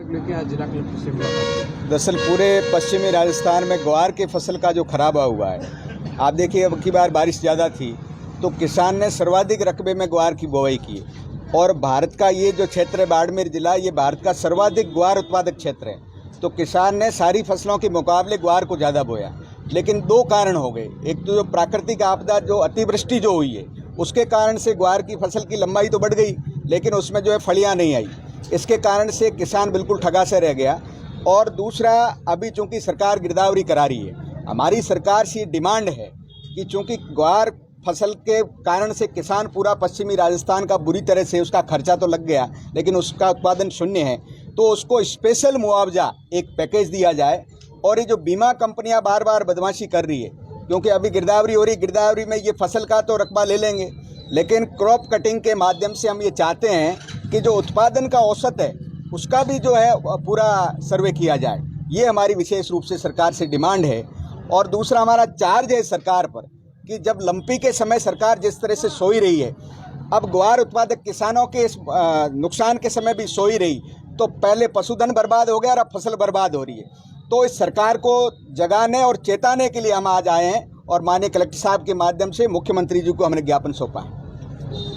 को लेकर आज जिला कलेक्टर से मुलाकात। दरअसल पूरे पश्चिमी राजस्थान में ग्वार की फसल का जो खराबा हुआ है, आप देखिए अब की बार बारिश ज़्यादा थी तो किसान ने सर्वाधिक रकबे में ग्वार की बुआई की और भारत का ये जो क्षेत्र है बाड़मेर जिला, ये भारत का सर्वाधिक ग्वार उत्पादक क्षेत्र है। तो किसान ने सारी फसलों के मुकाबले ग्वार को ज़्यादा बोया, लेकिन दो कारण हो गए। एक तो जो प्राकृतिक आपदा, जो अतिवृष्टि जो हुई है, उसके कारण से ग्वार की फसल की लंबाई तो बढ़ गई, लेकिन उसमें जो है फलियाँ नहीं आई। इसके कारण से किसान बिल्कुल ठगा से रह गया। और दूसरा, अभी चूंकि सरकार गिरदावरी करा रही है, हमारी सरकार से डिमांड है कि चूंकि ग्वार फसल के कारण से किसान पूरा पश्चिमी राजस्थान का बुरी तरह से, उसका खर्चा तो लग गया लेकिन उसका उत्पादन शून्य है, तो उसको स्पेशल मुआवजा एक पैकेज दिया जाए। और ये जो बीमा कंपनियां बार बार बदमाशी कर रही है, क्योंकि अभी गिरदावरी हो रही, गिरदावरी में ये फसल का तो रकबा ले लेंगे, लेकिन क्रॉप कटिंग के माध्यम से हम ये चाहते हैं कि जो उत्पादन का औसत है उसका भी जो है पूरा सर्वे किया जाए। ये हमारी विशेष रूप से सरकार से डिमांड है। और दूसरा हमारा चार्ज है सरकार पर कि जब लंपी के समय सरकार जिस तरह से सोई रही है, अब ग्वार उत्पादक किसानों के इस नुकसान के समय भी सोई रही, तो पहले पशुधन बर्बाद हो गया और अब फसल बर्बाद हो रही है। तो इस सरकार को जगाने और चेताने के लिए हम आज आए हैं और माननीय कलेक्टर साहब के माध्यम से मुख्यमंत्री जी को हमने ज्ञापन सौंपा है।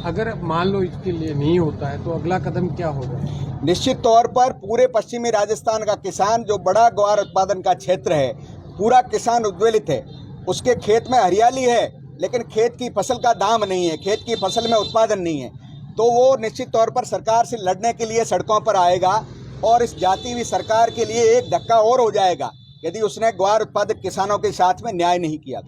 अगर मान लो इसके लिए नहीं होता है तो अगला कदम क्या होगा? निश्चित तौर पर पूरे पश्चिमी राजस्थान का किसान, जो बड़ा ग्वार उत्पादन का क्षेत्र है, पूरा किसान उद्वेलित है। उसके खेत में हरियाली है लेकिन खेत की फसल का दाम नहीं है, खेत की फसल में उत्पादन नहीं है, तो वो निश्चित तौर पर सरकार से लड़ने के लिए सड़कों पर आएगा। और इस जाती हुई सरकार के लिए एक धक्का और हो जाएगा यदि उसने ग्वार उत्पादक किसानों के साथ में न्याय नहीं किया।